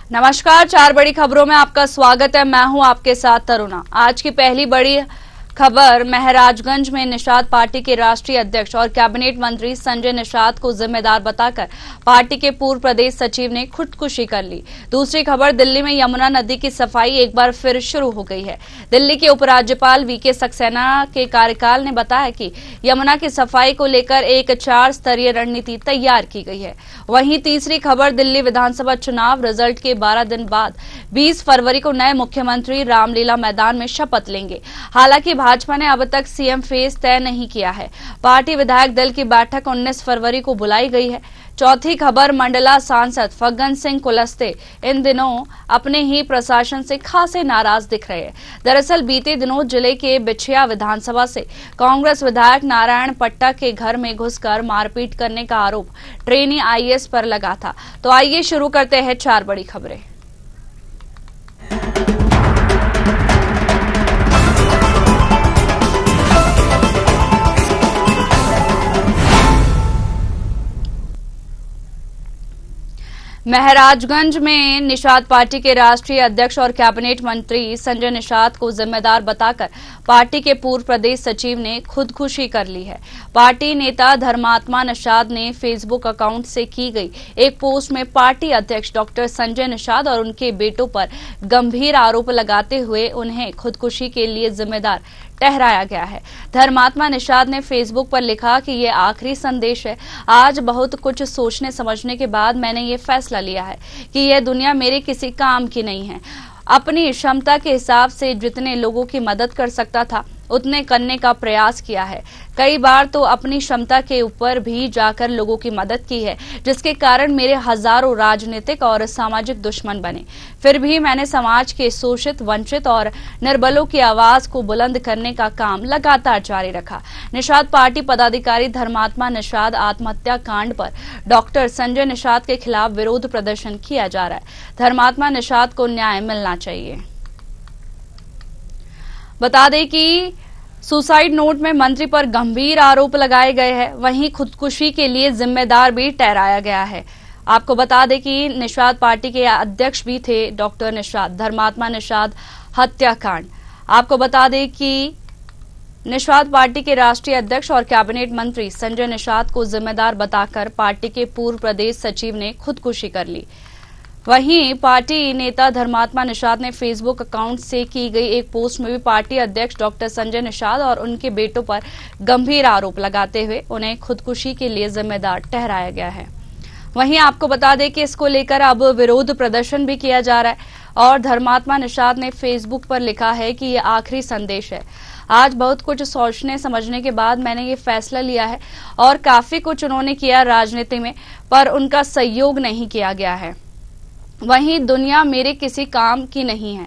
नमस्कार, चार बड़ी खबरों में आपका स्वागत है। मैं हूं आपके साथ तरुणा। आज की पहली बड़ी खबर, महराजगंज में निषाद पार्टी के राष्ट्रीय अध्यक्ष और कैबिनेट मंत्री संजय निषाद को जिम्मेदार बताकर पार्टी के पूर्व प्रदेश सचिव ने खुदकुशी कर ली। दूसरी खबर, दिल्ली में यमुना नदी की सफाई एक बार फिर शुरू हो गई है। दिल्ली के उपराज्यपाल वीके सक्सेना के कार्यकाल ने बताया कि यमुना की सफाई को लेकर एक 4 स्तरीय रणनीति तैयार की गई है। वहीं तीसरी खबर, दिल्ली विधानसभा चुनाव रिजल्ट के 12 दिन बाद 20 फरवरी को नए मुख्यमंत्री रामलीला मैदान में शपथ लेंगे। हालांकि भाजपा ने अब तक सीएम फेस तय नहीं किया है। पार्टी विधायक दल की बैठक 19 फरवरी को बुलाई गई है। चौथी खबर, मंडला सांसद फग्गन सिंह कुलस्ते इन दिनों अपने ही प्रशासन से खासे नाराज दिख रहे हैं। दरअसल बीते दिनों जिले के बिछिया विधानसभा से कांग्रेस विधायक नारायण पट्टा के घर में घुसकर मारपीट करने का आरोप ट्रेनी आईएएस पर लगा था। तो आइए शुरू करते हैं चार बड़ी खबरें। महराजगंज में निषाद पार्टी के राष्ट्रीय अध्यक्ष और कैबिनेट मंत्री संजय निषाद को जिम्मेदार बताकर पार्टी के पूर्व प्रदेश सचिव ने खुदकुशी कर ली है। पार्टी नेता धर्मात्मा निषाद ने फेसबुक अकाउंट से की गई एक पोस्ट में पार्टी अध्यक्ष डॉक्टर संजय निषाद और उनके बेटों पर गंभीर आरोप लगाते हुए उन्हें खुदकुशी के लिए जिम्मेदार ठहराया गया है। धर्मात्मा निषाद ने फेसबुक पर लिखा कि ये आखिरी संदेश है। आज बहुत कुछ सोचने समझने के बाद मैंने ये फैसला लिया है कि यह दुनिया मेरे किसी काम की नहीं है। अपनी क्षमता के हिसाब से जितने लोगों की मदद कर सकता था उतने करने का प्रयास किया है। कई बार तो अपनी क्षमता के ऊपर भी जाकर लोगों की मदद की है, जिसके कारण मेरे हजारों राजनीतिक और सामाजिक दुश्मन बने। फिर भी मैंने समाज के शोषित, वंचित और निर्बलों की आवाज को बुलंद करने का काम लगातार जारी रखा। निषाद पार्टी पदाधिकारी धर्मात्मा निषाद आत्महत्या कांड पर डॉक्टर संजय निषाद के खिलाफ विरोध प्रदर्शन किया जा रहा है। धर्मात्मा निषाद को न्याय मिलना चाहिए। बता दें कि सुसाइड नोट में मंत्री पर गंभीर आरोप लगाए गए हैं। वहीं खुदकुशी के लिए जिम्मेदार भी ठहराया गया है। आपको बता दें कि निषाद पार्टी के अध्यक्ष भी थे डॉक्टर निषाद। धर्मात्मा निषाद हत्याकांड, आपको बता दें कि निषाद पार्टी के राष्ट्रीय अध्यक्ष और कैबिनेट मंत्री संजय निषाद को जिम्मेदार बताकर पार्टी के पूर्व प्रदेश सचिव ने खुदकुशी कर ली। वहीं पार्टी नेता धर्मात्मा निषाद ने फेसबुक अकाउंट से की गई एक पोस्ट में भी पार्टी अध्यक्ष डॉक्टर संजय निषाद और उनके बेटों पर गंभीर आरोप लगाते हुए उन्हें खुदकुशी के लिए जिम्मेदार ठहराया गया है। वहीं आपको बता दें कि इसको लेकर अब विरोध प्रदर्शन भी किया जा रहा है और धर्मात्मा निषाद ने फेसबुक पर लिखा है कि यह आखिरी संदेश है। आज बहुत कुछ सोचने समझने के बाद मैंने ये फैसला लिया है और काफी कुछ उन्होंने किया राजनीति में, पर उनका सहयोग नहीं किया गया है। वहीं दुनिया मेरे किसी काम की नहीं है।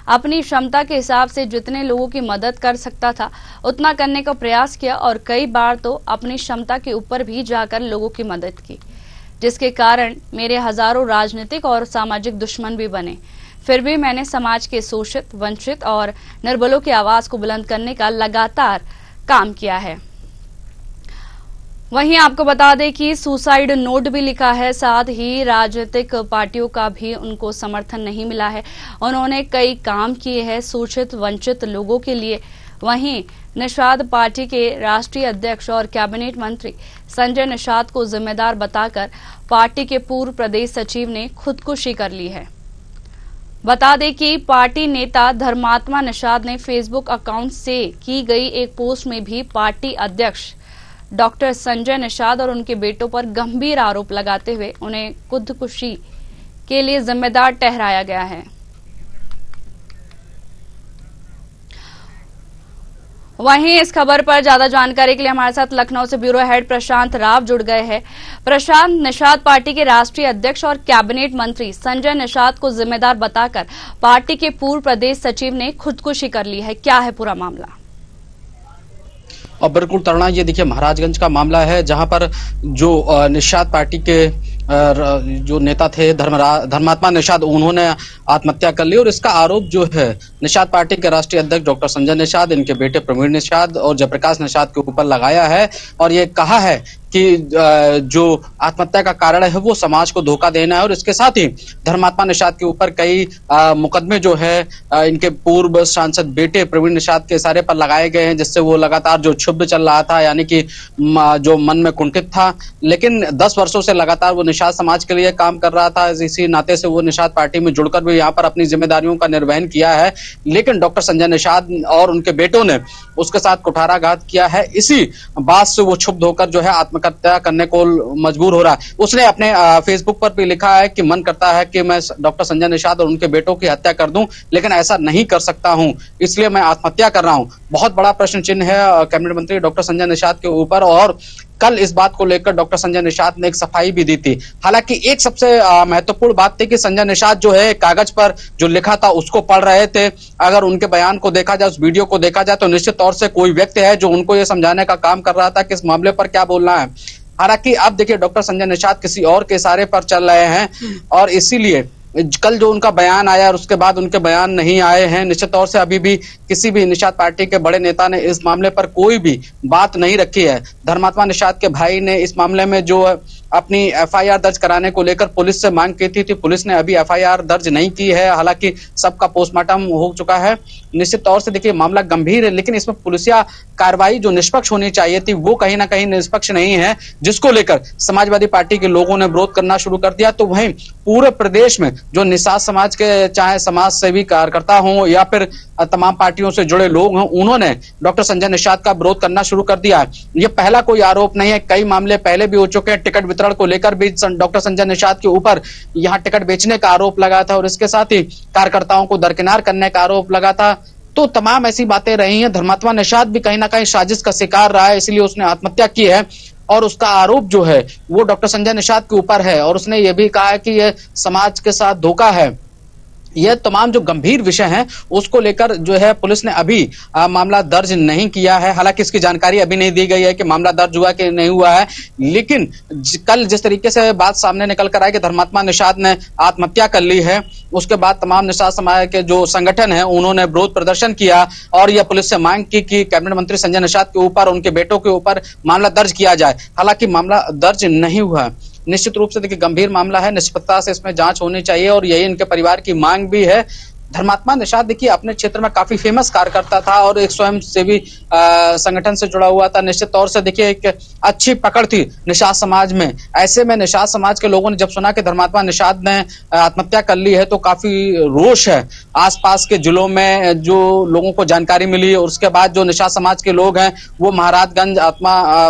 अपनी क्षमता के हिसाब से जितने लोगों की मदद कर सकता था उतना करने का प्रयास किया और कई बार तो अपनी क्षमता के ऊपर भी जाकर लोगों की मदद की, जिसके कारण मेरे हजारों राजनीतिक और सामाजिक दुश्मन भी बने। फिर भी मैंने समाज के शोषित, वंचित और निर्बलों की आवाज को बुलंद करने का लगातार काम किया है। वहीं आपको बता दें कि सुसाइड नोट भी लिखा है। साथ ही राजनीतिक पार्टियों का भी उनको समर्थन नहीं मिला है। उन्होंने कई काम किए हैं शोषित, वंचित लोगों के लिए। वहीं निषाद पार्टी के राष्ट्रीय अध्यक्ष और कैबिनेट मंत्री संजय निषाद को जिम्मेदार बताकर पार्टी के पूर्व प्रदेश सचिव ने खुदकुशी कर ली है। बता दें कि पार्टी नेता धर्मात्मा निषाद ने फेसबुक अकाउंट से की गई एक पोस्ट में भी पार्टी अध्यक्ष डॉक्टर संजय निषाद और उनके बेटों पर गंभीर आरोप लगाते हुए उन्हें खुदकुशी के लिए जिम्मेदार ठहराया गया है। वहीं इस खबर पर ज्यादा जानकारी के लिए हमारे साथ लखनऊ से ब्यूरो हेड प्रशांत राव जुड़ गए हैं। प्रशांत, निषाद पार्टी के राष्ट्रीय अध्यक्ष और कैबिनेट मंत्री संजय निषाद को जिम्मेदार बताकर पार्टी के पूर्व प्रदेश सचिव ने खुदकुशी कर ली है। क्या है पूरा मामला? और बिल्कुल तरुणा, ये देखिए महाराजगंज का मामला है जहां पर जो निषाद पार्टी के जो नेता थे धर्मात्मा निषाद, उन्होंने आत्महत्या कर ली और इसका आरोप जो है निषाद पार्टी के राष्ट्रीय अध्यक्ष डॉक्टर संजय निषाद, इनके बेटे प्रवीण निषाद और जयप्रकाश निषाद के ऊपर लगाया है और ये कहा है कि जो आत्महत्या का कारण है वो समाज को धोखा देना है, और इसके साथ ही धर्मात्मा निषाद के ऊपर कई मुकदमे जो है इनके पूर्व सांसद बेटे प्रवीण निषाद के इशारे पर लगाए गए हैं, जिससे वो लगातार जो क्षुब्ध चल रहा था, यानी कि जो मन में कुंठित था। लेकिन 10 वर्षों से लगातार वो निषाद समाज के लिए काम कर रहा था, इसी नाते से वो निषाद पार्टी में जुड़कर भी यहाँ पर अपनी जिम्मेदारियों का निर्वहन किया है। लेकिन डॉक्टर संजय निषाद और उनके बेटों ने उसके साथ कुठाराघात किया है। इसी बात से वो क्षुब्ध होकर जो है आत्महत्या करने को मजबूर हो रहा है। उसने अपने फेसबुक पर भी लिखा है कि मन करता है कि मैं डॉक्टर संजय निषाद और उनके बेटों की हत्या कर दूं, लेकिन ऐसा नहीं कर सकता हूं, इसलिए मैं आत्महत्या कर रहा हूं। बहुत बड़ा प्रश्न चिन्ह है कैबिनेट मंत्री डॉक्टर संजय निषाद के ऊपर, और कल इस बात को लेकर डॉक्टर संजय निषाद ने एक सफाई भी दी थी। हालांकि एक सबसे महत्वपूर्ण बात थी कि संजय निषाद जो है कागज पर जो लिखा था उसको पढ़ रहे थे। अगर उनके बयान को देखा जाए, उस वीडियो को देखा जाए, तो निश्चित तौर से कोई व्यक्ति है जो उनको ये समझाने का काम कर रहा था कि इस मामले पर क्या बोलना है। हालांकि अब देखिए डॉक्टर संजय निषाद किसी और के इशारे पर चल रहे हैं, और इसीलिए कल जो उनका बयान आया और उसके बाद उनके बयान नहीं आए हैं। निश्चित तौर से अभी भी किसी भी निषाद पार्टी के बड़े नेता ने इस मामले पर कोई भी बात नहीं रखी है। धर्मात्मा निषाद के भाई ने इस मामले में जो अपनी एफआईआर दर्ज कराने को लेकर पुलिस से मांग की थी, पुलिस ने अभी एफआईआर दर्ज नहीं की है। हालांकि सबका पोस्टमार्टम हो चुका है। निश्चित तौर से देखिए मामला गंभीर है, लेकिन इसमें पुलिसिया कार्रवाई जो निष्पक्ष होनी चाहिए थी वो कहीं ना कहीं निष्पक्ष नहीं है, जिसको लेकर समाजवादी पार्टी के लोगों ने विरोध करना शुरू कर दिया। तो वहीं पूरे प्रदेश में जो निषाद समाज के चाहे समाज सेवी कार्यकर्ता हों या फिर तमाम पार्टियों से जुड़े लोग हों, उन्होंने डॉक्टर संजय निषाद का विरोध करना शुरू कर दिया है। ये पहला कोई आरोप नहीं है, कई मामले पहले भी हो चुके हैं। टिकट वितरण को लेकर भी डॉक्टर संजय निषाद के ऊपर यहाँ टिकट बेचने का आरोप लगा था, और इसके साथ ही कार्यकर्ताओं को दरकिनार करने का आरोप लगा था। तो तमाम ऐसी बातें रही हैं। धर्मात्मा निषाद भी कहीं ना कहीं साजिश का शिकार रहा है, इसलिए उसने आत्महत्या की है, और उसका आरोप जो है वो डॉक्टर संजय निषाद के ऊपर है। और उसने ये भी कहा है कि यह समाज के साथ धोखा है। यह तमाम जो गंभीर विषय हैं उसको लेकर जो है पुलिस ने अभी मामला दर्ज नहीं किया है। हालांकि इसकी जानकारी अभी नहीं दी गई है कि मामला दर्ज हुआ कि नहीं हुआ है, लेकिन कल जिस तरीके से बात सामने निकल कर आई कि धर्मात्मा निषाद ने आत्महत्या कर ली है, उसके बाद तमाम निषाद समाज के जो संगठन है उन्होंने विरोध प्रदर्शन किया और यह पुलिस से मांग की कि कैबिनेट मंत्री संजय निषाद के ऊपर, उनके बेटों के ऊपर मामला दर्ज किया जाए। हालांकि मामला दर्ज नहीं हुआ। निश्चित रूप से देखिए गंभीर मामला है, निष्पक्षता से इसमें जांच होनी चाहिए, और यही इनके परिवार की मांग भी है। धर्मात्मा निषाद देखिए अपने क्षेत्र में काफी फेमस कार्यकर्ता था और एक स्वयं सेवी संगठन से जुड़ा हुआ था। निश्चित तौर से देखिए एक अच्छी पकड़ थी निषाद समाज में। ऐसे में निषाद समाज के लोगों ने जब सुना कि धर्मात्मा निषाद ने आत्महत्या कर ली है तो काफी रोष है। आसपास के जिलों में जो लोगों को जानकारी मिली और उसके बाद जो निषाद समाज के लोग हैं वो महाराजगंज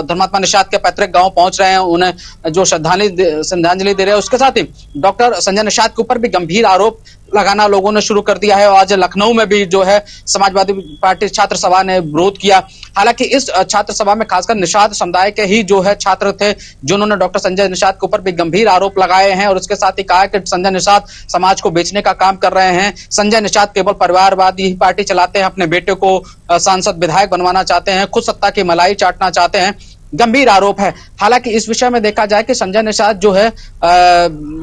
धर्मात्मा निषाद के पैतृक गाँव पहुंच रहे हैं, उन्हें जो श्रद्धांजलि दे रहे हैं। उसके साथ ही डॉक्टर संजय निषाद के ऊपर भी गंभीर आरोप लगाना लोगों ने शुरू कर दिया है। और आज लखनऊ में भी जो है समाजवादी पार्टी छात्र सभा ने विरोध किया। हालांकि इस छात्र सभा में खासकर निषाद समुदाय के ही जो है छात्र थे जिन्होंने डॉक्टर संजय निषाद के ऊपर भी गंभीर आरोप लगाए हैं और उसके साथ ही कहा कि संजय निषाद समाज को बेचने का काम कर रहे हैं। संजय निषाद केवल परिवारवादी पार्टी चलाते हैं, अपने बेटे को सांसद विधायक बनवाना चाहते हैं, खुद सत्ता की मलाई चाटना चाहते हैं। गंभीर आरोप है। हालांकि इस विषय में देखा जाए कि संजय निषाद जो है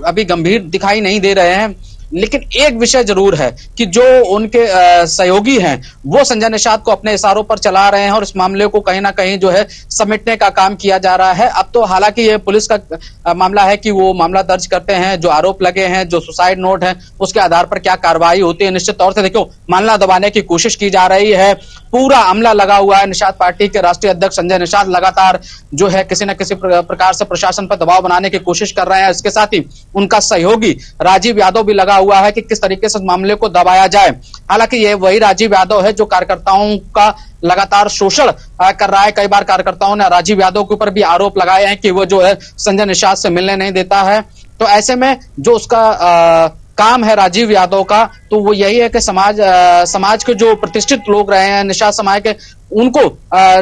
अभी गंभीर दिखाई नहीं दे रहे हैं, लेकिन एक विषय जरूर है कि जो उनके सहयोगी हैं वो संजय निषाद को अपने इशारों पर चला रहे हैं और इस मामले को कहीं ना कहीं जो है समेटने का काम किया जा रहा है। अब तो हालांकि ये पुलिस का मामला है कि वो मामला दर्ज करते हैं, जो आरोप लगे हैं, जो सुसाइड नोट है उसके आधार पर क्या कार्रवाई होती है। निश्चित तौर से देखो मामला दबाने की कोशिश की जा रही है, पूरा अमला लगा हुआ है। निषाद पार्टी के राष्ट्रीय अध्यक्ष संजय निषाद लगातार जो है किसी न किसी प्रकार से प्रशासन पर दबाव बनाने की कोशिश कर रहे हैं। इसके साथ ही उनका सहयोगी राजीव यादव भी लगा हुआ है कि किस तरीके से मामले को दबाया जाए। हालांकि ये वही राजीव यादव है जो कार्यकर्ताओं का लगातार शोषण कर रहा है। कई बार कार्यकर्ताओं ने राजीव यादव के ऊपर भी आरोप लगाए हैं कि वो जो है संजय निषाद से मिलने नहीं देता है। तो ऐसे में जो उसका काम है राजीव यादव का, तो वो यही है कि समाज के जो प्रतिष्ठित लोग रहे हैं निषाद समाज के, उनको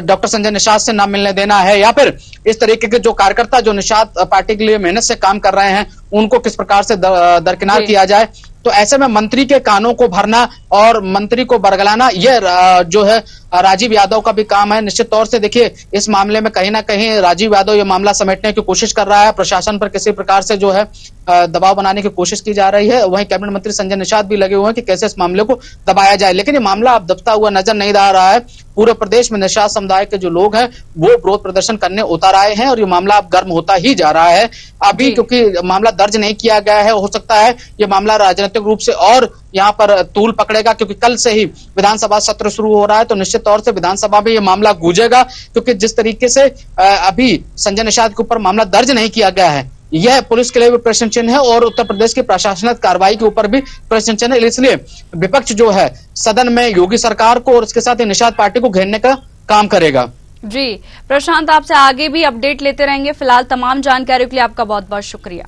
डॉक्टर संजय निषाद से ना मिलने देना है, या फिर इस तरीके के जो कार्यकर्ता जो निषाद पार्टी के लिए मेहनत से काम कर रहे हैं उनको किस प्रकार से दरकिनार किया जाए। तो ऐसे में मंत्री के कानों को भरना और मंत्री को बरगलाना, यह जो है राजीव यादव का भी काम है। निश्चित तौर से देखिए इस मामले में कहीं ना कहीं राजीव यादव ये मामला समेटने की कोशिश कर रहा है, प्रशासन पर किसी प्रकार से जो है दबाव बनाने की कोशिश की जा रही है। वहीं कैबिनेट मंत्री संजय निषाद भी लगे हुए हैं कि कैसे इस मामले को दबाया जाए, लेकिन ये मामला अब दबता हुआ नजर नहीं आ रहा है। पूरे प्रदेश में निषाद समुदाय के जो लोग हैं वो विरोध प्रदर्शन करने उतर आए हैं और ये मामला अब गर्म होता ही जा रहा है अभी, क्योंकि मामला दर्ज नहीं किया गया है। हो सकता है ये मामला राजनीतिक रूप से और यहाँ पर तूल पकड़ेगा, क्योंकि कल से ही विधानसभा सत्र शुरू हो रहा है, तो निश्चित तौर से विधानसभा में ये मामला गूंजेगा, क्योंकि जिस तरीके से अभी संजय निषाद के ऊपर मामला दर्ज नहीं किया गया है, यह पुलिस के लिए भी प्रश्न चिन्ह है और उत्तर प्रदेश की प्रशासनिक कार्रवाई के ऊपर भी प्रश्न चिन्ह है। इसलिए विपक्ष जो है सदन में योगी सरकार को और इसके साथ ही निषाद पार्टी को घेरने का काम करेगा। जी प्रशांत, आपसे आगे भी अपडेट लेते रहेंगे। फिलहाल तमाम जानकारियों के लिए आपका बहुत बहुत शुक्रिया।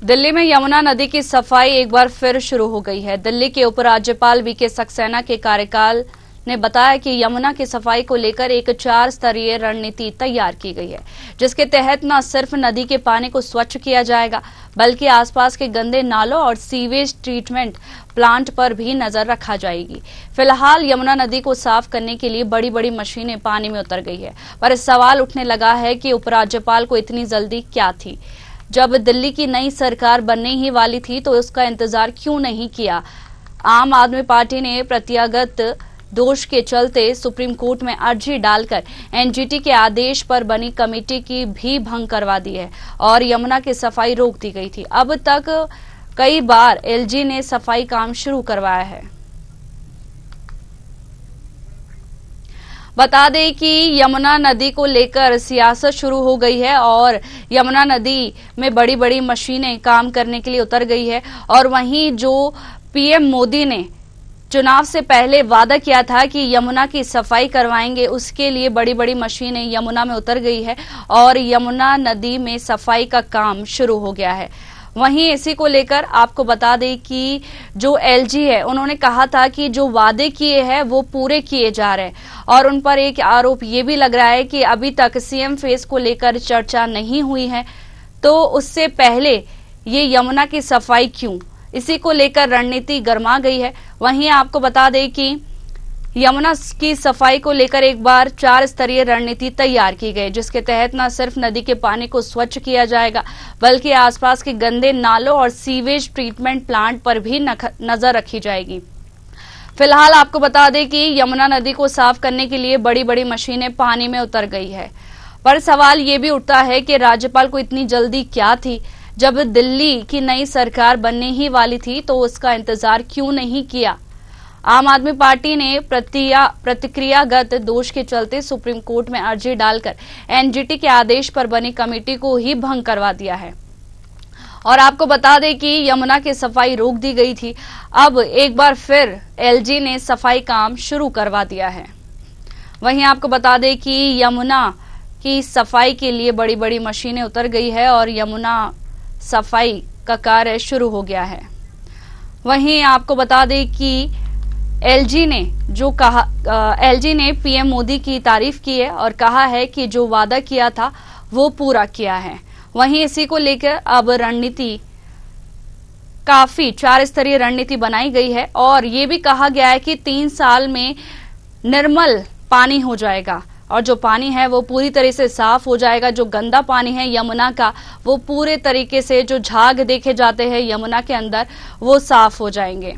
दिल्ली में यमुना नदी की सफाई एक बार फिर शुरू हो गई है। दिल्ली के उपराज्यपाल वीके सक्सेना के कार्यकाल ने बताया कि यमुना की सफाई को लेकर एक 4 स्तरीय रणनीति तैयार की गई है, जिसके तहत न सिर्फ नदी के पानी को स्वच्छ किया जाएगा बल्कि आसपास के गंदे नालों और सीवेज ट्रीटमेंट प्लांट पर भी नजर रखा जाएगी। फिलहाल यमुना नदी को साफ करने के लिए बड़ी बड़ी मशीनें पानी में उतर गई है, पर इस सवाल उठने लगा है कि उपराज्यपाल को इतनी जल्दी क्या थी। जब दिल्ली की नई सरकार बनने ही वाली थी तो उसका इंतजार क्यों नहीं किया। आम आदमी पार्टी ने प्रत्यागत दोष के चलते सुप्रीम कोर्ट में अर्जी डालकर एनजीटी के आदेश पर बनी कमेटी की भी भंग करवा दी है और यमुना की सफाई रोक दी गई थी। अब तक कई बार एलजी ने सफाई काम शुरू करवाया है। बता दें कि यमुना नदी को लेकर सियासत शुरू हो गई है और यमुना नदी में बड़ी बड़ी मशीनें काम करने के लिए उतर गई है और वहीं जो पीएम मोदी ने चुनाव से पहले वादा किया था कि यमुना की सफाई करवाएंगे, उसके लिए बड़ी बड़ी मशीनें यमुना में उतर गई है और यमुना नदी में सफाई का काम शुरू हो गया है। वहीं इसी को लेकर आपको बता दें कि जो एलजी है उन्होंने कहा था कि जो वादे किए हैं वो पूरे किए जा रहे हैं और उन पर एक आरोप ये भी लग रहा है कि अभी तक सीएम फेस को लेकर चर्चा नहीं हुई है, तो उससे पहले ये यमुना की सफाई क्यों, इसी को लेकर रणनीति गरमा गई है। वहीं आपको बता दें कि यमुना की सफाई को लेकर एक बार 4 स्तरीय रणनीति तैयार की गई, जिसके तहत न सिर्फ नदी के पानी को स्वच्छ किया जाएगा बल्कि आसपास के गंदे नालों और सीवेज ट्रीटमेंट प्लांट पर भी नजर रखी जाएगी। फिलहाल आपको बता दें कि यमुना नदी को साफ करने के लिए बड़ी बड़ी मशीनें पानी में उतर गई है, पर सवाल ये भी उठता है कि राज्यपाल को इतनी जल्दी क्या थी। जब दिल्ली की नई सरकार बनने ही वाली थी तो उसका इंतजार क्यों नहीं किया। आम आदमी पार्टी ने प्रतिक्रियागत दोष के चलते सुप्रीम कोर्ट में अर्जी डालकर एनजीटी के आदेश पर बनी कमेटी को ही भंग करवा दिया है और आपको बता दें कि यमुना की सफाई रोक दी गई थी। अब एक बार फिर एलजी ने सफाई काम शुरू करवा दिया है। वहीं आपको बता दें कि यमुना की सफाई के लिए बड़ी बड़ी मशीनें उतर गई है और यमुना सफाई का कार्य शुरू हो गया है। वहीं आपको बता दें कि एलजी ने पीएम मोदी की तारीफ की है और कहा है कि जो वादा किया था वो पूरा किया है। वहीं इसी को लेकर अब रणनीति काफी 4 स्तरीय रणनीति बनाई गई है और ये भी कहा गया है कि 3 साल में निर्मल पानी हो जाएगा और जो पानी है वो पूरी तरह से साफ हो जाएगा। जो गंदा पानी है यमुना का वो पूरे तरीके से, जो झाग देखे जाते हैं यमुना के अंदर, वो साफ हो जाएंगे।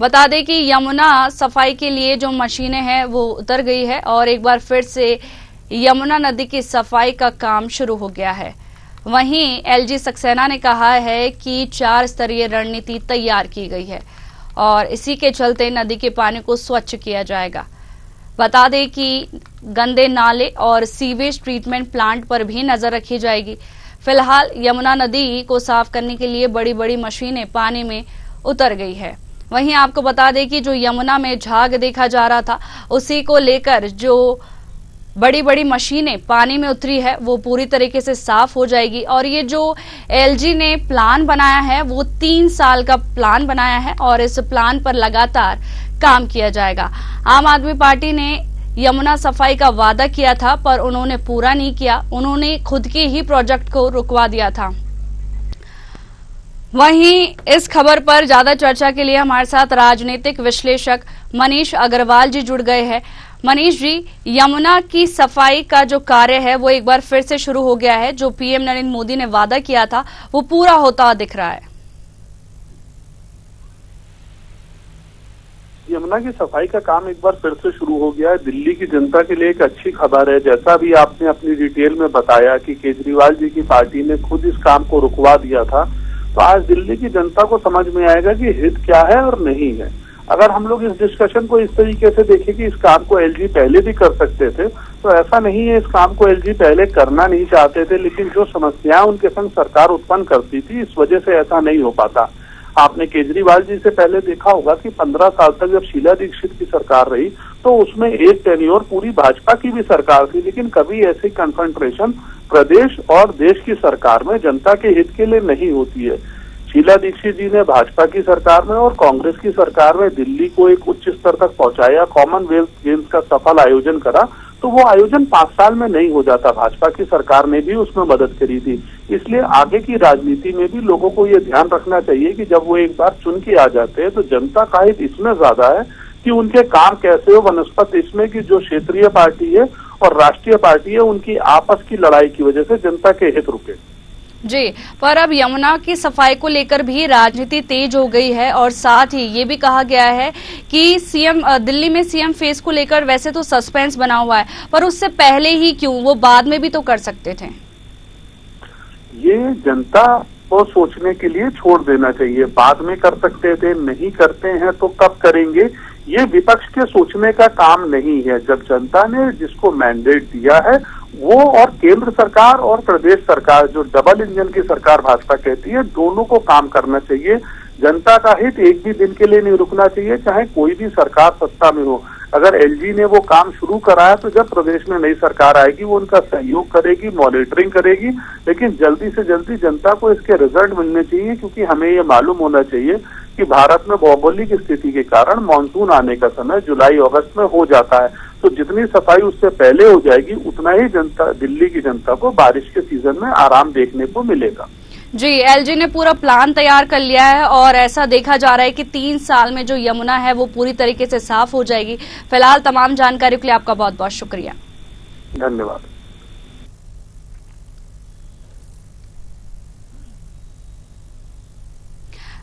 बता दें कि यमुना सफाई के लिए जो मशीनें हैं वो उतर गई है और एक बार फिर से यमुना नदी की सफाई का काम शुरू हो गया है। वहीं एलजी सक्सेना ने कहा है कि 4 स्तरीय रणनीति तैयार की गई है और इसी के चलते नदी के पानी को स्वच्छ किया जाएगा। बता दें कि गंदे नाले और सीवेज ट्रीटमेंट प्लांट पर भी नजर रखी जाएगी। फिलहाल यमुना नदी को साफ करने के लिए बड़ी बड़ी मशीनें पानी में उतर गई है। वहीं आपको बता दें कि जो यमुना में झाग देखा जा रहा था उसी को लेकर जो बड़ी बड़ी मशीनें पानी में उतरी है वो पूरी तरीके से साफ हो जाएगी और ये जो एलजी ने प्लान बनाया है वो 3 साल का प्लान बनाया है और इस प्लान पर लगातार काम किया जाएगा। आम आदमी पार्टी ने यमुना सफाई का वादा किया था पर उन्होंने पूरा नहीं किया, उन्होंने खुद के ही प्रोजेक्ट को रुकवा दिया था। वहीं इस खबर पर ज्यादा चर्चा के लिए हमारे साथ राजनीतिक विश्लेषक मनीष अग्रवाल जी जुड़ गए हैं। मनीष जी, यमुना की सफाई का जो कार्य है वो एक बार फिर से शुरू हो गया है। जो पीएम नरेंद्र मोदी ने वादा किया था वो पूरा होता दिख रहा है। यमुना की सफाई का काम एक बार फिर से शुरू हो गया है। दिल्ली की जनता के लिए एक अच्छी खबर है। जैसा भी आपने अपनी डिटेल में बताया कि केजरीवाल जी की पार्टी ने खुद इस काम को रुकवा दिया था, तो आज दिल्ली की जनता को समझ में आएगा कि हित क्या है और नहीं है। अगर हम लोग इस डिस्कशन को इस तरीके से देखें कि इस काम को एलजी पहले भी कर सकते थे, तो ऐसा नहीं है। इस काम को एलजी पहले करना नहीं चाहते थे, लेकिन जो समस्याएं उनके संग सरकार उत्पन्न करती थी, इस वजह से ऐसा नहीं हो पाता। आपने केजरीवाल जी से पहले देखा होगा कि 15 साल तक जब शीला दीक्षित की सरकार रही तो उसमें एक टेन्योर पूरी भाजपा की भी सरकार थी, लेकिन कभी ऐसी कन्फ्रंट्रेशन प्रदेश और देश की सरकार में जनता के हित के लिए नहीं होती है। शीला दीक्षित जी ने भाजपा की सरकार में और कांग्रेस की सरकार में दिल्ली को एक उच्च स्तर तक पहुंचाया, कॉमनवेल्थ गेम्स का सफल आयोजन करा, तो वो आयोजन 5 साल में नहीं हो जाता। भाजपा की सरकार ने भी उसमें मदद करी थी। इसलिए आगे की राजनीति में भी लोगों को ये ध्यान रखना चाहिए कि जब वो एक बार चुन के आ जाते हैं तो जनता का हित इसमें ज्यादा है कि उनके काम कैसे हो, बनस्पत इसमें कि जो क्षेत्रीय पार्टी है और राष्ट्रीय पार्टी है उनकी आपस की लड़ाई की वजह से जनता के हित रुके। जी, पर अब यमुना की सफाई को लेकर भी राजनीति तेज हो गई है और साथ ही ये भी कहा गया है कि दिल्ली में सीएम फेस को लेकर वैसे तो सस्पेंस बना हुआ है, पर उससे पहले ही क्यों, वो बाद में भी तो कर सकते थे। ये जनता को सोचने के लिए छोड़ देना चाहिए। बाद में कर सकते थे, नहीं करते हैं तो कब करेंगे, ये विपक्ष के सोचने का काम नहीं है। जब जनता ने जिसको मैंडेट दिया है वो, और केंद्र सरकार और प्रदेश सरकार, जो डबल इंजन की सरकार भाजपा कहती है, दोनों को काम करना चाहिए। जनता का हित एक भी दिन के लिए नहीं रुकना चाहिए, चाहे कोई भी सरकार सत्ता में हो। अगर एलजी ने वो काम शुरू कराया तो जब प्रदेश में नई सरकार आएगी वो उनका सहयोग करेगी, मॉनिटरिंग करेगी, लेकिन जल्दी से जल्दी जनता को इसके रिजल्ट मिलने चाहिए, क्योंकि हमें ये मालूम होना चाहिए कि भारत में भौगोलिक स्थिति के कारण मानसून आने का समय जुलाई अगस्त में हो जाता है। तो जितनी सफाई उससे पहले हो जाएगी उतना ही दिल्ली की जनता को बारिश के सीजन में आराम देखने को मिलेगा। जी, एलजी ने पूरा प्लान तैयार कर लिया है और ऐसा देखा जा रहा है कि 3 साल में जो यमुना है वो पूरी तरीके से साफ हो जाएगी। फिलहाल तमाम जानकारी के लिए आपका बहुत बहुत शुक्रिया। धन्यवाद।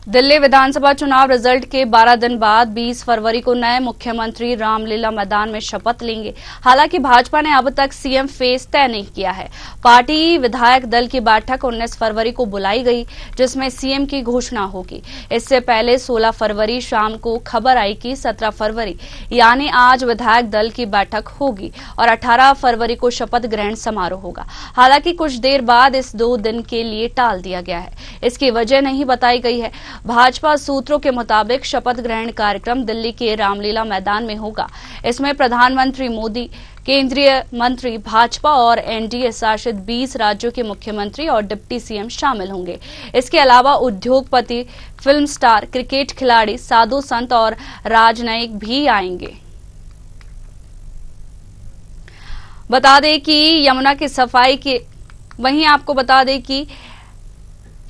दिल्ली विधानसभा चुनाव रिजल्ट के 12 दिन बाद 20 फरवरी को नए मुख्यमंत्री रामलीला मैदान में शपथ लेंगे। हालांकि भाजपा ने अब तक सीएम फेस तय नहीं किया है। पार्टी विधायक दल की बैठक 19 फरवरी को बुलाई गई, जिसमें सीएम की घोषणा होगी। इससे पहले 16 फरवरी शाम को खबर आई कि 17 फरवरी यानी आज विधायक दल की बैठक होगी और 18 फरवरी को शपथ ग्रहण समारोह होगा। हालांकि कुछ देर बाद इस 2 दिन के लिए टाल दिया गया है। इसकी वजह नहीं बताई गई है। भाजपा सूत्रों के मुताबिक शपथ ग्रहण कार्यक्रम दिल्ली के रामलीला मैदान में होगा। इसमें प्रधानमंत्री मोदी, केंद्रीय मंत्री, भाजपा और एनडीए शासित 20 राज्यों के मुख्यमंत्री और डिप्टी सीएम शामिल होंगे। इसके अलावा उद्योगपति, फिल्म स्टार, क्रिकेट खिलाड़ी, साधु संत और राजनयिक भी आएंगे। बता दें कि यमुना की सफाई के वहीं आपको बता दें कि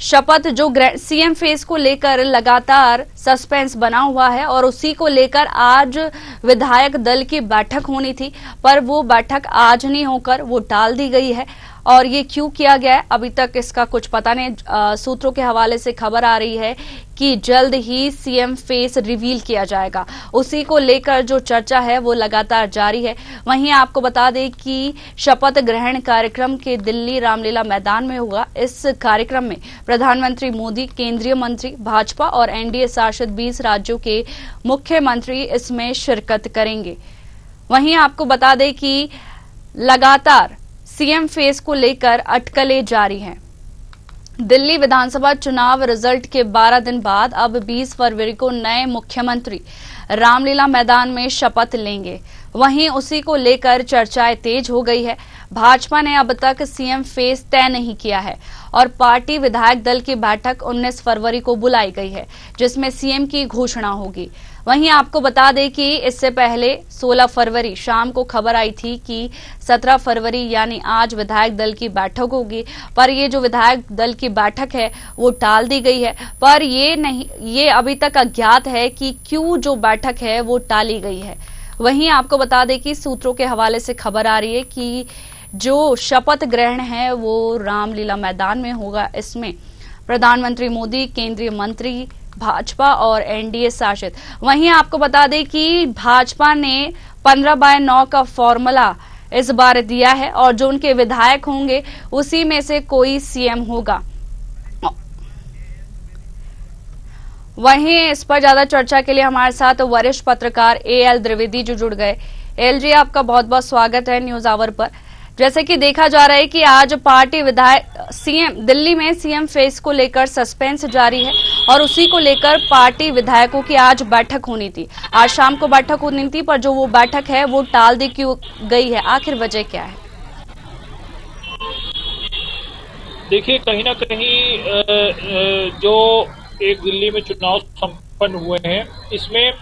शपथ जो सीएम फेस को लेकर लगातार सस्पेंस बना हुआ है और उसी को लेकर आज विधायक दल की बैठक होनी थी, पर वो बैठक आज नहीं होकर वो टाल दी गई है। और ये क्यों किया गया है अभी तक इसका कुछ पता नहीं। सूत्रों के हवाले से खबर आ रही है कि जल्द ही सीएम फेस रिवील किया जाएगा। उसी को लेकर जो चर्चा है वो लगातार जारी है। वहीं आपको बता दें कि शपथ ग्रहण कार्यक्रम के दिल्ली रामलीला मैदान में होगा। इस कार्यक्रम में प्रधानमंत्री मोदी, केंद्रीय मंत्री, भाजपा और एनडीए शासित 20 राज्यों के मुख्यमंत्री इसमें शिरकत करेंगे। वहीं आपको बता दें कि लगातार सीएम फेस को लेकर अटकलें जारी हैं। दिल्ली विधानसभा चुनाव रिजल्ट के 12 दिन बाद अब 20 फरवरी को नए मुख्यमंत्री रामलीला मैदान में शपथ लेंगे। वहीं उसी को लेकर चर्चाएं तेज हो गई है। भाजपा ने अब तक सीएम फेस तय नहीं किया है और पार्टी विधायक दल की बैठक 19 फरवरी को बुलाई गई है, जिसमें सीएम की घोषणा होगी। वहीं आपको बता दें कि इससे पहले 16 फरवरी शाम को खबर आई थी कि 17 फरवरी यानी आज विधायक दल की बैठक होगी, पर ये जो विधायक दल की बैठक है वो टाल दी गई है। पर ये अभी तक अज्ञात है कि क्यों जो बैठक है वो टाली गई है। वहीं आपको बता दें कि सूत्रों के हवाले से खबर आ रही है कि जो शपथ ग्रहण है वो रामलीला मैदान में होगा। इसमें प्रधानमंत्री मोदी, केंद्रीय मंत्री, भाजपा और एनडीए शासित। वहीं आपको बता दें कि भाजपा ने 15/9 का फॉर्मूला इस बार दिया है और जो उनके विधायक होंगे उसी में से कोई सीएम होगा। वहीं इस पर ज्यादा चर्चा के लिए हमारे साथ वरिष्ठ पत्रकार एएल द्विवेदी जो जुड़ गए। एएल जी, आपका बहुत बहुत स्वागत है न्यूज आवर पर। जैसे कि देखा जा रहा है कि आज पार्टी विधायक दिल्ली में सीएम फेस को लेकर सस्पेंस जारी है और उसी को लेकर पार्टी विधायकों की आज बैठक होनी थी। आज शाम को बैठक होनी थी, पर जो वो बैठक है वो टाल दी क्यों गई है, आखिर वजह क्या है? देखिए, कहीं ना कहीं जो एक दिल्ली में चुनाव संपन्न हुए हैं, इसमें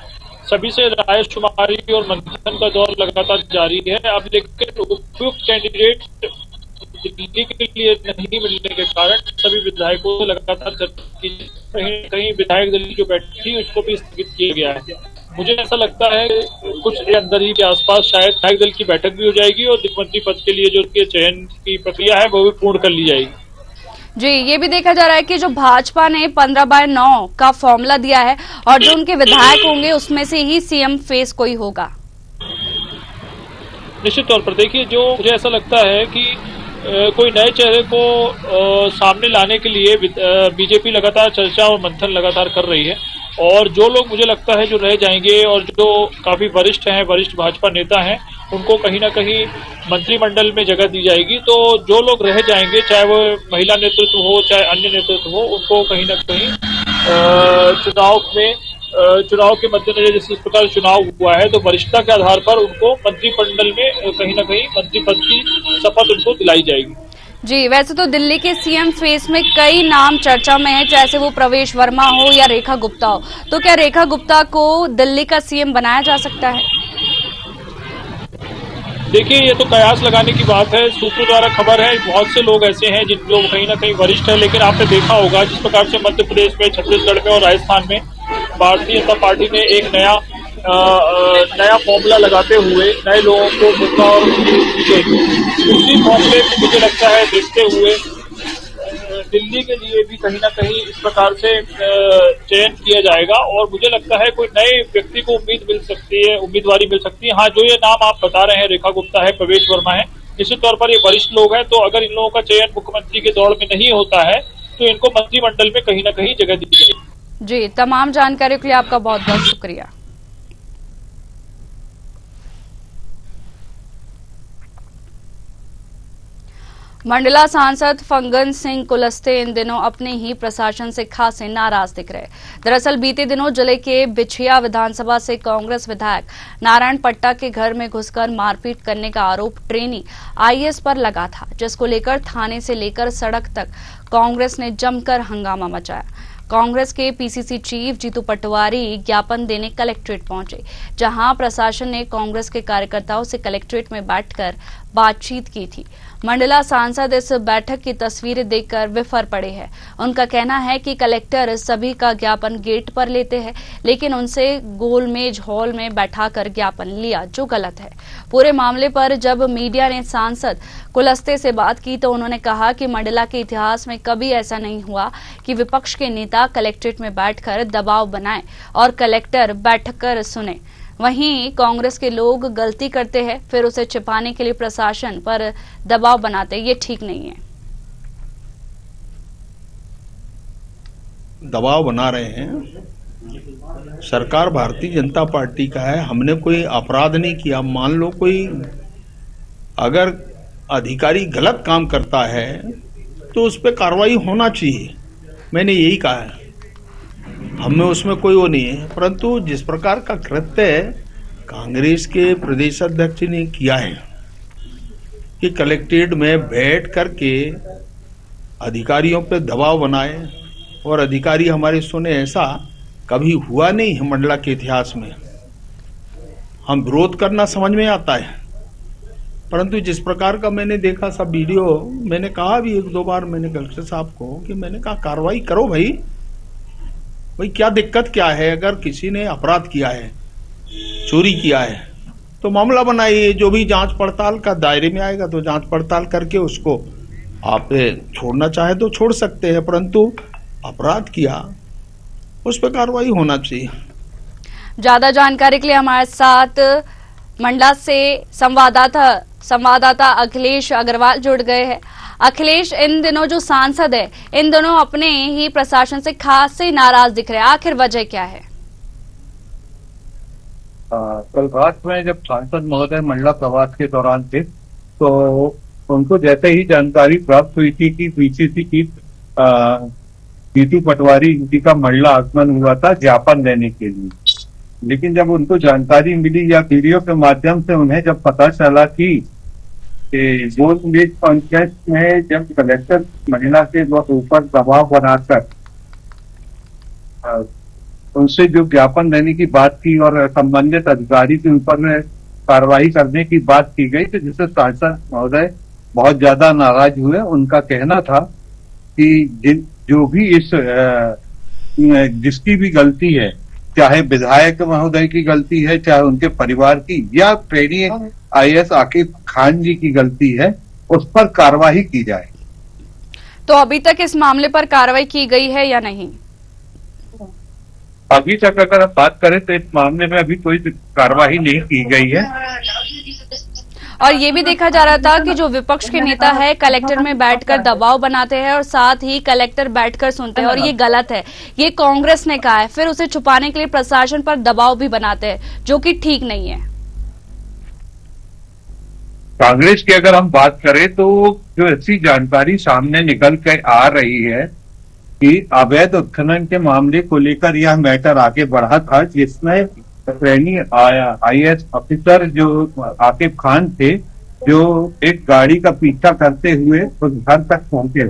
सभी से राय शुमारी और मंथन का दौर लगातार जारी है। अब लेकिन उपयुक्त कैंडिडेट दिल्ली के लिए नहीं मिलने के कारण सभी विधायकों से लगातार चर्चा की, कहीं विधायक दल की जो बैठक थी उसको भी स्थगित किया गया है। मुझे ऐसा लगता है कुछ अंदर ही के आसपास शायद विधायक दल की बैठक भी हो जाएगी और मुख्यमंत्री पद के लिए जो उनके चयन की प्रक्रिया है वो भी पूर्ण कर ली जाएगी। जी, ये भी देखा जा रहा है कि जो भाजपा ने 15/9 का फॉर्मूला दिया है और जो उनके विधायक होंगे उसमें से ही सीएम फेस कोई होगा। निश्चित तौर पर देखिए, जो मुझे ऐसा लगता है कि कोई नए चेहरे को सामने लाने के लिए बीजेपी लगातार चर्चा और मंथन लगातार कर रही है और जो लोग मुझे लगता है जो रह जाएंगे और जो काफी वरिष्ठ हैं, वरिष्ठ भाजपा नेता हैं, उनको कहीं ना कहीं मंत्रिमंडल में जगह दी जाएगी। तो जो लोग रह जाएंगे, चाहे वो महिला नेतृत्व हो चाहे अन्य नेतृत्व हो, उनको कहीं ना कहीं चुनाव के मद्देनजर जिस प्रकार चुनाव हुआ है तो वरिष्ठता के आधार पर उनको मंत्रिमंडल में कहीं ना कहीं मंत्री पद की शपथ उनको दिलाई जाएगी। जी, वैसे तो दिल्ली के सीएम फेस में कई नाम चर्चा में है, चाहे वो प्रवेश वर्मा हो या रेखा गुप्ता हो। तो क्या रेखा गुप्ता को दिल्ली का सीएम बनाया जा सकता है? देखिए, ये तो कयास लगाने की बात है। सूत्रों द्वारा खबर है बहुत से लोग ऐसे हैं जिन लोग कहीं ना कहीं वरिष्ठ हैं, लेकिन आपने देखा होगा जिस प्रकार से मध्य प्रदेश में, छत्तीसगढ़ में और राजस्थान में भारतीय जनता पार्टी ने एक नया फॉर्मूला लगाते हुए नए लोगों को मौका और उसी फॉर्मूले को मुझे लगता है देखते हुए दिल्ली के लिए भी कहीं ना कहीं इस प्रकार से चयन किया जाएगा और मुझे लगता है कोई नए व्यक्ति को उम्मीदवारी मिल सकती है। हाँ, जो ये नाम आप बता रहे हैं, रेखा गुप्ता है, प्रवेश वर्मा है, निश्चित तौर पर ये वरिष्ठ लोग हैं। तो अगर इन लोगों का चयन मुख्यमंत्री के दौड़ में नहीं होता है तो इनको मंत्रिमंडल में कहीं ना कहीं जगह दी जाएगी। जी, तमाम जानकारी के लिए आपका बहुत बहुत शुक्रिया। मंडला सांसद फग्गन सिंह कुलस्ते इन दिनों अपने ही प्रशासन से खासे नाराज दिख रहे। दरअसल बीते दिनों जिले के बिछिया विधानसभा से कांग्रेस विधायक नारायण पट्टा के घर में घुसकर मारपीट करने का आरोप ट्रेनी आईएएस पर लगा था, जिसको लेकर थाने से लेकर सड़क तक कांग्रेस ने जमकर हंगामा मचाया। कांग्रेस के पीसीसी चीफ जीतू पटवारी ज्ञापन देने कलेक्ट्रेट पहुंचे, जहां प्रशासन ने कांग्रेस के कार्यकर्ताओं से कलेक्ट्रेट में बैठकर बातचीत की थी। मंडला सांसद इस बैठक की तस्वीरें देखकर विफर पड़े हैं। उनका कहना है कि कलेक्टर सभी का ज्ञापन गेट पर लेते हैं, लेकिन उनसे गोलमेज हॉल में बैठाकर ज्ञापन लिया, जो गलत है। पूरे मामले पर जब मीडिया ने सांसद कुलस्ते से बात की तो उन्होंने कहा कि मंडला के इतिहास में कभी ऐसा नहीं हुआ कि विपक्ष के नेता कलेक्ट्रेट में बैठकर दबाव बनाए और कलेक्टर बैठकर सुने। वहीं कांग्रेस के लोग गलती करते हैं, फिर उसे छिपाने के लिए प्रशासन पर दबाव बनाते, ये ठीक नहीं है। दबाव बना रहे हैं। सरकार भारतीय जनता पार्टी का है, हमने कोई अपराध नहीं किया। मान लो कोई अगर अधिकारी गलत काम करता है तो उस पर कार्रवाई होना चाहिए, मैंने यही कहा है। हमें उसमें कोई वो नहीं है, परंतु जिस प्रकार का कृत्य कांग्रेस के प्रदेश अध्यक्ष ने किया है कि कलेक्ट्रेट में बैठ करके अधिकारियों पर दबाव बनाए और अधिकारी हमारे सुने, ऐसा कभी हुआ नहीं है मंडला के इतिहास में। हम विरोध करना समझ में आता है, परंतु जिस प्रकार का मैंने देखा सब वीडियो, मैंने कहा भी एक दो बार मैंने कलेक्टर साहब को कि मैंने कहा कार्रवाई करो भाई क्या दिक्कत क्या है। अगर किसी ने अपराध किया है, चोरी किया है, तो मामला बनाइए, जो भी जांच पड़ताल का दायरे में आएगा तो जांच पड़ताल करके उसको आप छोड़ना चाहे तो छोड़ सकते हैं, परंतु अपराध किया उस पर कार्रवाई होना चाहिए। ज्यादा जानकारी के लिए हमारे साथ मंडला से संवाददाता अखिलेश अग्रवाल जुड़ गए हैं। अखिलेश, इन दिनों जो सांसद है, इन दिनों अपने ही प्रशासन से खासे नाराज दिख रहे हैं, आखिर वजह क्या है? कल रात में जब सांसद महोदय मंडला प्रवास के दौरान थे, तो उनको जैसे ही जानकारी प्राप्त हुई थी कि बीसीसी की जीतू पटवारी जी का मंडला आगमन हुआ था ज्ञापन देने के लिए, लेकिन जब उनको जानकारी मिली या वीडियो के माध्यम से उन्हें जब पता चला कि गोलमेज पंचायत में जब कलेक्टर महिला के ऊपर दबाव बनाकर उनसे जो ज्ञापन देने की बात की और संबंधित अधिकारी के ऊपर कार्रवाई करने की बात की गई, तो जिससे सांसद महोदय बहुत ज्यादा नाराज हुए। उनका कहना था कि जो भी इस जिसकी भी गलती है, चाहे विधायक महोदय की गलती है, चाहे उनके परिवार की, या ट्रेनी IAS आकिब खान जी की गलती है, उस पर कार्रवाई की जाए। तो अभी तक इस मामले पर कार्रवाई की गई है या नहीं? अभी तक अगर आप बात करें तो इस मामले में अभी कोई कार्रवाई नहीं की गई है। और ये भी देखा जा रहा था कि जो विपक्ष के नेता है कलेक्टर में बैठकर दबाव बनाते हैं और साथ ही कलेक्टर बैठकर सुनते हैं, और ये गलत है, ये कांग्रेस ने कहा है। फिर उसे छुपाने के लिए प्रशासन पर दबाव भी बनाते हैं, जो कि ठीक नहीं है। कांग्रेस की अगर हम बात करें तो जो ऐसी जानकारी सामने निकल कर आ रही है कि अवैध उत्खनन के मामले को लेकर यह मैटर आगे बढ़ा था, जिसमें ट्रेनी IAS ऑफिसर जो आकिब खान थे, जो एक गाड़ी का पीछा करते हुए उस घर तक पहुंचे,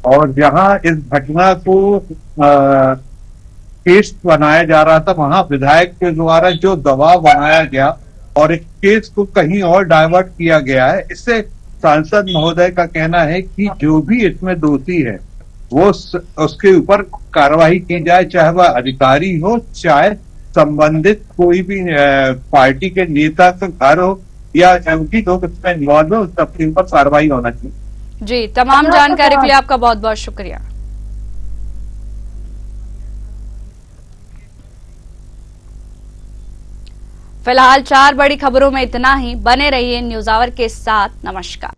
और जहां इस घटना को केस बनाया जा रहा था, वहां विधायक के द्वारा जो दबाव बनाया गया और इस केस को कहीं और डाइवर्ट किया गया है। इससे सांसद महोदय का कहना है कि जो भी इसमें दोषी है वो उसके ऊपर कार्रवाई की जाए, चाहे वह अधिकारी हो, चाहे संबंधित कोई भी पार्टी के नेता का घर हो या उनकी लोग इसमें इन्वॉल्व हो, उस सबके ऊपर कार्रवाई होना चाहिए। जी, तमाम जानकारी के लिए आपका बहुत बहुत शुक्रिया। फिलहाल 4 बड़ी खबरों में इतना ही। बने रहिए न्यूज़ आवर के साथ। नमस्कार।